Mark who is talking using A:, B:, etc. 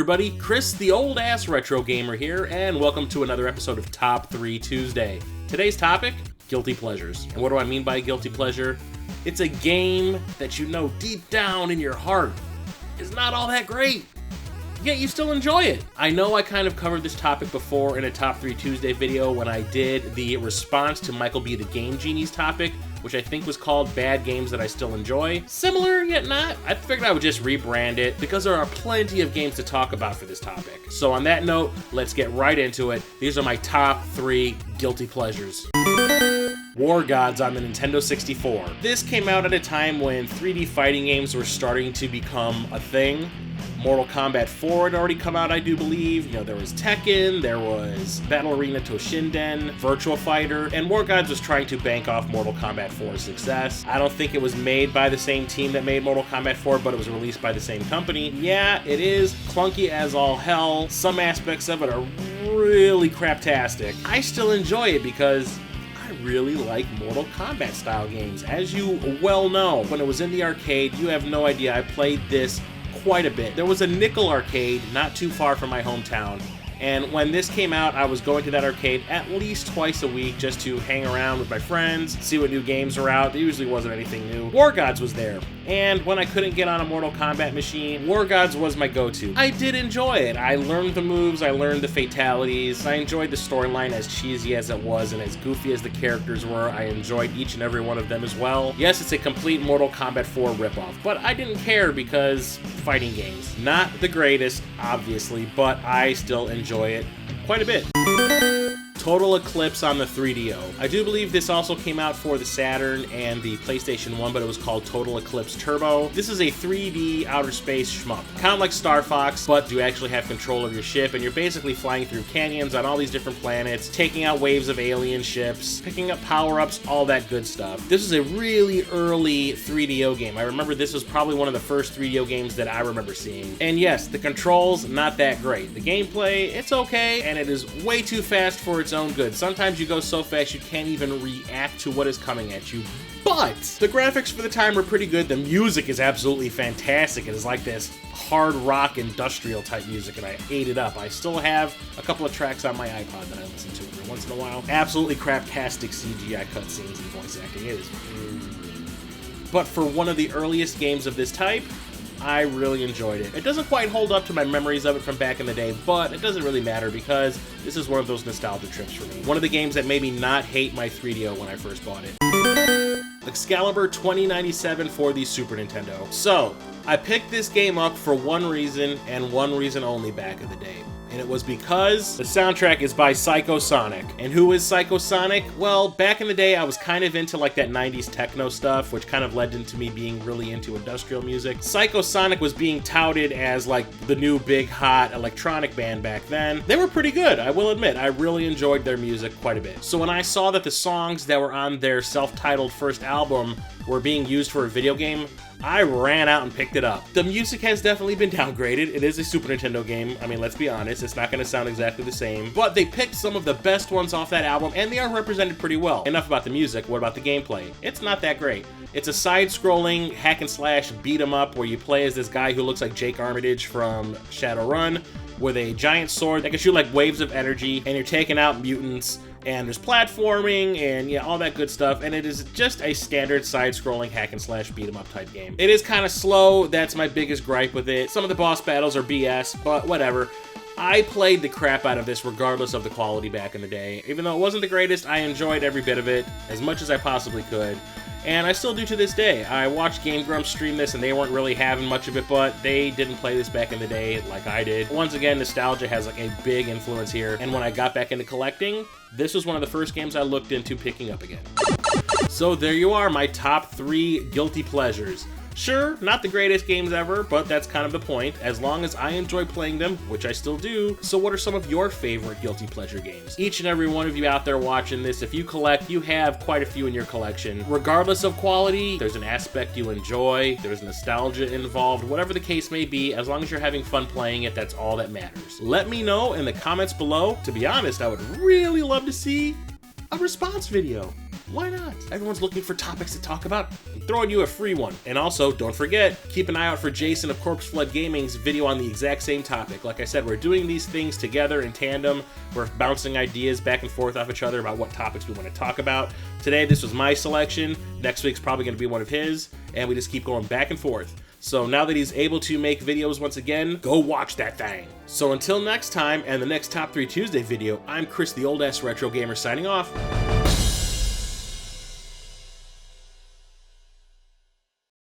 A: everybody, Chris the old ass retro gamer here, and welcome to another episode of Top 3 Tuesday. Today's topic, guilty pleasures. And what do I mean by guilty pleasure? It's a game that you know deep down in your heart is not all that great, yet you still enjoy it. I know I kind of covered this topic before in a Top 3 Tuesday video when I did the response to Michael B. the Game Genie's topic, which I think was called Bad Games That I Still Enjoy. Similar, yet not. I figured I would just rebrand it because there are plenty of games to talk about for this topic. So on that note, let's get right into it. These are my top 3 guilty pleasures. War Gods on the Nintendo 64. This came out at a time when 3D fighting games were starting to become a thing. Mortal Kombat 4 had already come out, I do believe. You know, there was Tekken, there was Battle Arena Toshinden, Virtua Fighter, and War Gods was trying to bank off Mortal Kombat 4's success. I don't think it was made by the same team that made Mortal Kombat 4, but it was released by the same company. Yeah, it is clunky as all hell. Some aspects of it are really craptastic. I still enjoy it because I really like Mortal Kombat style games. As you well know, when it was in the arcade, you have no idea, I played this quite a bit. There was a nickel arcade not too far from my hometown, and when this came out, I was going to that arcade at least twice a week just to hang around with my friends, see what new games are out. There usually wasn't anything new. War Gods was there, and when I couldn't get on a Mortal Kombat machine, War Gods was my go-to. I did enjoy it. I learned the moves, I learned the fatalities, I enjoyed the storyline as cheesy as it was and as goofy as the characters were. I enjoyed each and every one of them as well. Yes, it's a complete Mortal Kombat 4 ripoff, but I didn't care because fighting games. Not the greatest, obviously, but I still enjoy it quite a bit. Total Eclipse on the 3DO. I do believe this also came out for the Saturn and the PlayStation 1, but it was called Total Eclipse Turbo. This is a 3D outer space shmup. Kind of like Star Fox, but you actually have control of your ship, and you're basically flying through canyons on all these different planets, taking out waves of alien ships, picking up power-ups, all that good stuff. This is a really early 3DO game. I remember this was probably one of the first 3DO games that I remember seeing. And yes, the controls, not that great. The gameplay, it's okay, and it is way too fast for its own good. Sometimes you go so fast you can't even react to what is coming at you. But the graphics for the time are pretty good. The music is absolutely fantastic. It is like this hard rock industrial type music, and I ate it up. I still have a couple of tracks on my iPod that I listen to every once in a while. Absolutely craptastic CGI cutscenes and voice acting. It is. But for one of the earliest games of this type, I really enjoyed it. It doesn't quite hold up to my memories of it from back in the day, but it doesn't really matter because this is one of those nostalgia trips for me. One of the games that made me not hate my 3DO when I first bought it. Excalibur 2097 for the Super Nintendo. So, I picked this game up for one reason and one reason only back in the day. And it was because the soundtrack is by Psycho Sonic. And who is Psycho Sonic? Well, back in the day, I was kind of into like that 90s techno stuff, which kind of led into me being really into industrial music. Psycho Sonic was being touted as like the new big hot electronic band back then. They were pretty good, I will admit. I really enjoyed their music quite a bit. So when I saw that the songs that were on their self-titled first album were being used for a video game, I ran out and picked it up. The music has definitely been downgraded. It is a Super Nintendo game. I mean, let's be honest, it's not going to sound exactly the same. But they picked some of the best ones off that album, and they are represented pretty well. Enough about the music, what about the gameplay? It's not that great. It's a side-scrolling hack-and-slash beat-em-up where you play as this guy who looks like Jake Armitage from Shadowrun with a giant sword that can shoot like waves of energy, and you're taking out mutants, and there's platforming, and yeah, all that good stuff, and it is just a standard side-scrolling hack-and-slash beat-em-up type game. It is kind of slow, that's my biggest gripe with it. Some of the boss battles are BS, but whatever. I played the crap out of this regardless of the quality back in the day. Even though it wasn't the greatest, I enjoyed every bit of it, as much as I possibly could. And I still do to this day. I watched Game Grumps stream this, and they weren't really having much of it, but they didn't play this back in the day like I did. Once again, nostalgia has like a big influence here, and when I got back into collecting, this was one of the first games I looked into picking up again. So there you are, my top 3 guilty pleasures. Sure, not the greatest games ever, but that's kind of the point, as long as I enjoy playing them, which I still do. So what are some of your favorite guilty pleasure games? Each and every one of you out there watching this, if you collect, you have quite a few in your collection. Regardless of quality, there's an aspect you enjoy, there's nostalgia involved, whatever the case may be, as long as you're having fun playing it, that's all that matters. Let me know in the comments below. To be honest, I would really love to see a response video. Why not? Everyone's looking for topics to talk about. I'm throwing you a free one. And also, don't forget, keep an eye out for Jason of Corpse Flood Gaming's video on the exact same topic. Like I said, we're doing these things together in tandem. We're bouncing ideas back and forth off each other about what topics we want to talk about. Today, this was my selection. Next week's probably going to be one of his. And we just keep going back and forth. So now that he's able to make videos once again, go watch that thing. So until next time and the next Top 3 Tuesday video, I'm Chris the Old Ass Retro Gamer signing off.